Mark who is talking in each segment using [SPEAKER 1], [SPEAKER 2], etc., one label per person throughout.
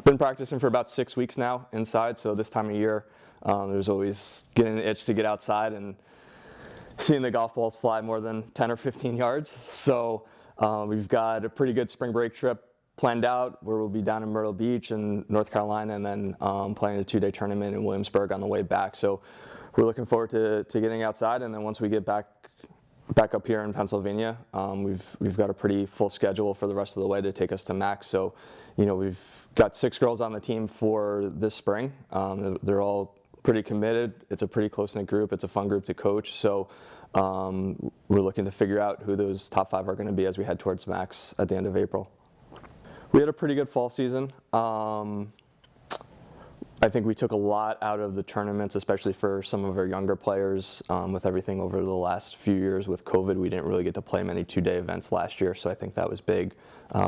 [SPEAKER 1] been practicing for about 6 weeks now inside, so this time of year, there's always getting the itch to get outside and seeing the golf balls fly more than 10 or 15 yards. So we've got a pretty good spring break trip planned out where we'll be down in Myrtle Beach in North Carolina, and then playing a 2-day tournament in Williamsburg on the way back. So we're looking forward to getting outside, and then once we get back up here in Pennsylvania, we've got a pretty full schedule for the rest of the way to take us to Max. So, we've got 6 girls on the team for this spring. They're all pretty committed. It's a pretty close-knit group. It's a fun group to coach. So we're looking to figure out who those top 5 are going to be as we head towards Max at the end of April. We had a pretty good fall season. I think we took a lot out of the tournaments, especially for some of our younger players. With everything over the last few years with COVID, we didn't really get to play many 2-day events last year, so I think that was big.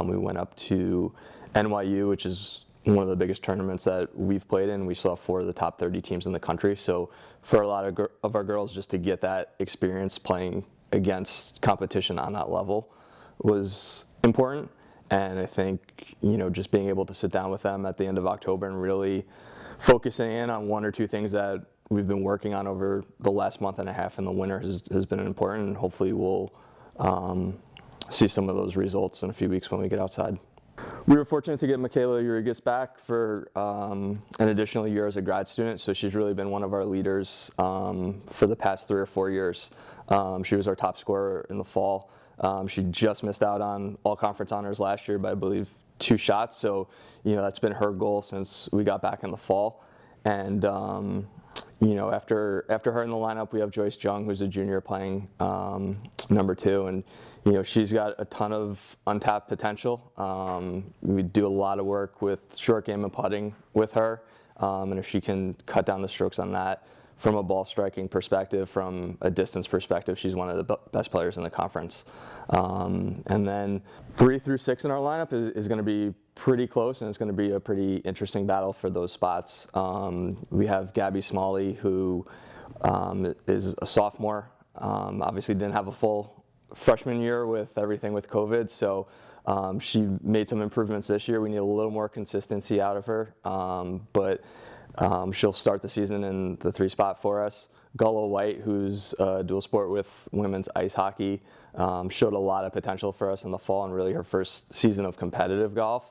[SPEAKER 1] We went up to NYU, which is one of the biggest tournaments that we've played in. We saw 4 of the top 30 teams in the country, so for a lot of our girls, just to get that experience playing against competition on that level was important. And I think, just being able to sit down with them at the end of October and really focusing in on 1 or 2 things that we've been working on over the last month and a half in the winter has been important, and hopefully we'll see some of those results in a few weeks when we get outside. We were fortunate to get Michaela Uruguay back for an additional year as a grad student, so she's really been one of our leaders for the past 3 or 4 years. She was our top scorer in the fall. She just missed out on all conference honors last year by, I believe, 2 shots. So, that's been her goal since we got back in the fall. And, after her in the lineup, we have Joyce Jung, who's a junior playing number 2. And, she's got a ton of untapped potential. We do a lot of work with short game and putting with her. And if she can cut down the strokes on that, from a ball striking perspective, from a distance perspective, she's one of the best players in the conference. And then 3 through 6 in our lineup is going to be pretty close, and it's going to be a pretty interesting battle for those spots. We have Gabby Smalley, who is a sophomore. Obviously didn't have a full freshman year with everything with COVID, so she made some improvements this year. We need a little more consistency out of her, but she'll start the season in the 3 spot for us. Gullah White, who's a dual sport with women's ice hockey, showed a lot of potential for us in the fall and really her first season of competitive golf.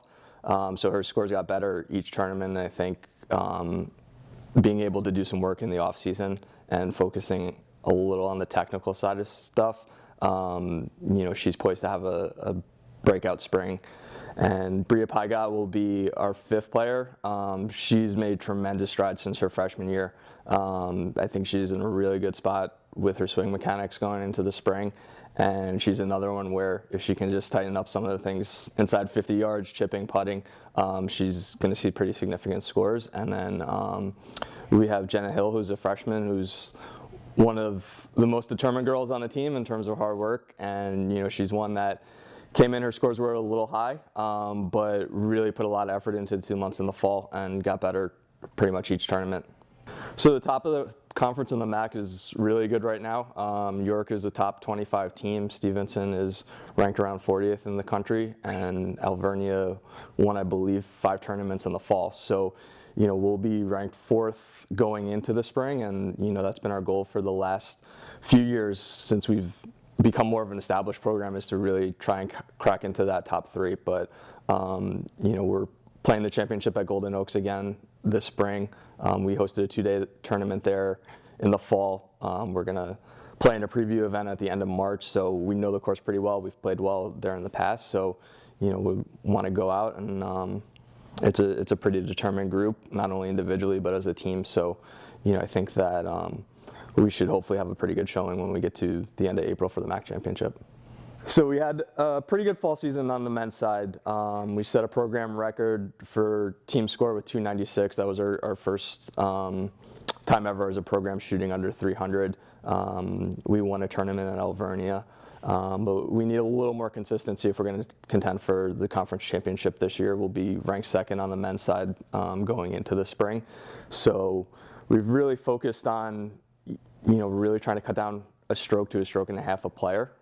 [SPEAKER 1] So her scores got better each tournament, and I think being able to do some work in the off season and focusing a little on the technical side of stuff, she's poised to have a breakout spring. And Bria Paigot will be our 5th player. She's made tremendous strides since her freshman year. I think she's in a really good spot with her swing mechanics going into the spring. And she's another one where if she can just tighten up some of the things inside 50 yards, chipping, putting, she's going to see pretty significant scores. And then we have Jenna Hill, who's a freshman, who's one of the most determined girls on the team in terms of hard work. And, she's one that came in, her scores were a little high, but really put a lot of effort into the 2 months in the fall and got better pretty much each tournament. So the top of the conference in the MAC is really good right now. York is a top 25 team. Stevenson is ranked around 40th in the country, and Alvernia won, I believe, 5 tournaments in the fall. So, we'll be ranked 4th going into the spring, and, that's been our goal for the last few years since we've become more of an established program, is to really try and crack into that top 3. But, we're playing the championship at Golden Oaks again this spring. We hosted a 2-day tournament there in the fall. We're going to play in a preview event at the end of March, so we know the course pretty well. We've played well there in the past, so we want to go out, and it's a pretty determined group, not only individually but as a team. So, I think that we should hopefully have a pretty good showing when we get to the end of April for the MAC championship. So we had a pretty good fall season on the men's side. We set a program record for team score with 296. That was our first time ever as a program shooting under 300. We won a tournament at Alvernia. But we need a little more consistency if we're going to contend for the conference championship this year. We'll be ranked 2nd on the men's side going into the spring. So we've really focused on, really trying to cut down a stroke to a stroke and a half a player.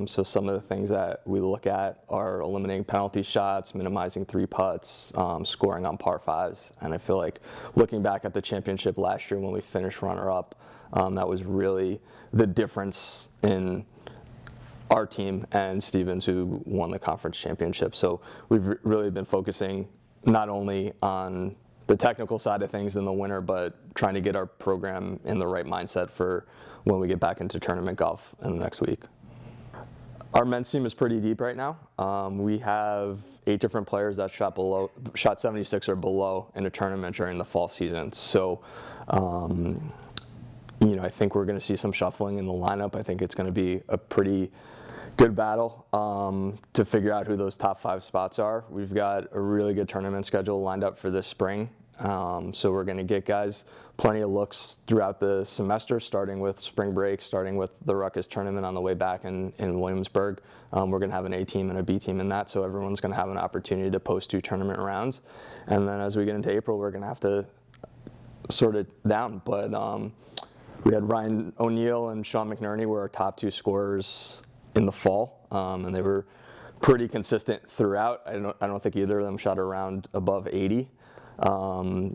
[SPEAKER 1] So some of the things that we look at are eliminating penalty shots, minimizing 3 putts, scoring on par 5s. And I feel like looking back at the championship last year when we finished runner-up, that was really the difference in our team and Stevens, who won the conference championship. So we've really been focusing not only on the technical side of things in the winter, but trying to get our program in the right mindset for when we get back into tournament golf in the next week. Our men's team is pretty deep right now. We have 8 different players that shot 76 or below in a tournament during the fall season. So, I think we're going to see some shuffling in the lineup. I think it's going to be a pretty good battle to figure out who those top 5 spots are. We've got a really good tournament schedule lined up for this spring. So we're going to get guys plenty of looks throughout the semester, starting with spring break, starting with the Ruckus tournament on the way back in Williamsburg. We're going to have an A team and a B team in that, so everyone's going to have an opportunity to post 2 tournament rounds. And then as we get into April, we're going to have to sort it down. But we had Ryan O'Neill and Sean McNerney were our top 2 scorers in the fall, and they were pretty consistent throughout. I don't think either of them shot around above 80.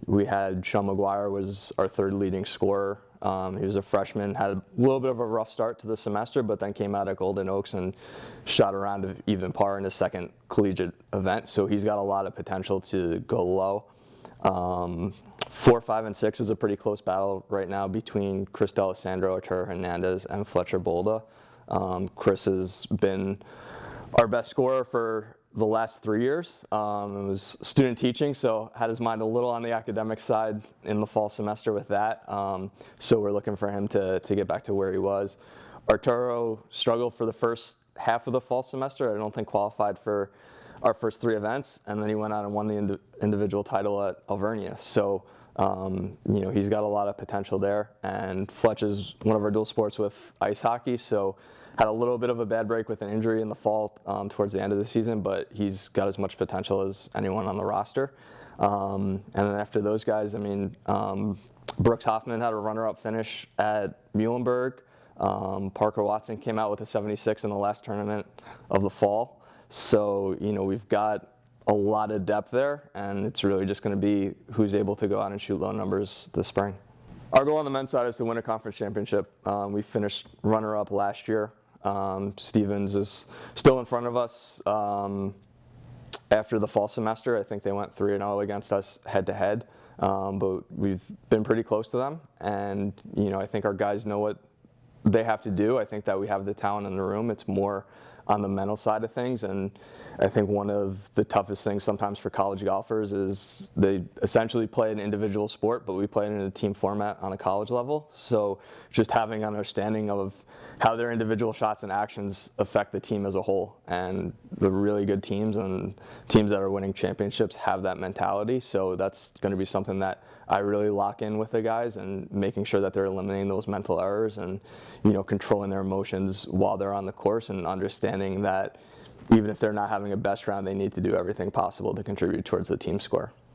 [SPEAKER 1] We had Sean Mcguire was our 3rd leading scorer. He was a freshman, had a little bit of a rough start to the semester, but then came out at Golden Oaks and shot around even par in his 2nd collegiate event. So he's got a lot of potential to go low. 4, 5, and 6 is a pretty close battle right now between Chris D'Alessandro, Arturo Hernandez, and Fletcher Bolda. Chris has been our best scorer for the last 3 years. It was student teaching, so had his mind a little on the academic side in the fall semester with that. So we're looking for him to get back to where he was. Arturo struggled for the first half of the fall semester. I don't think qualified for our first 3 events, and then he went out and won the individual title at Alvernia. So he's got a lot of potential there. And Fletch is one of our dual sports with ice hockey, so had a little bit of a bad break with an injury in the fall towards the end of the season, but he's got as much potential as anyone on the roster. And then after those guys, Brooks Hoffman had a runner-up finish at Muhlenberg. Parker Watson came out with a 76 in the last tournament of the fall. So, we've got a lot of depth there, and it's really just going to be who's able to go out and shoot low numbers this spring. Our goal on the men's side is to win a conference championship. We finished runner-up last year. Stevens is still in front of us after the fall semester. I think they went 3-0 against us head-to-head, but we've been pretty close to them. And, I think our guys know what they have to do. I think that we have the talent in the room. It's more on the mental side of things, and I think one of the toughest things sometimes for college golfers is they essentially play an individual sport, but we play it in a team format on a college level. So just having an understanding of how their individual shots and actions affect the team as a whole, and the really good teams and teams that are winning championships have that mentality. So that's going to be something that I really lock in with the guys, and making sure that they're eliminating those mental errors and, controlling their emotions while they're on the course, and understanding that even if they're not having a best round, they need to do everything possible to contribute towards the team score.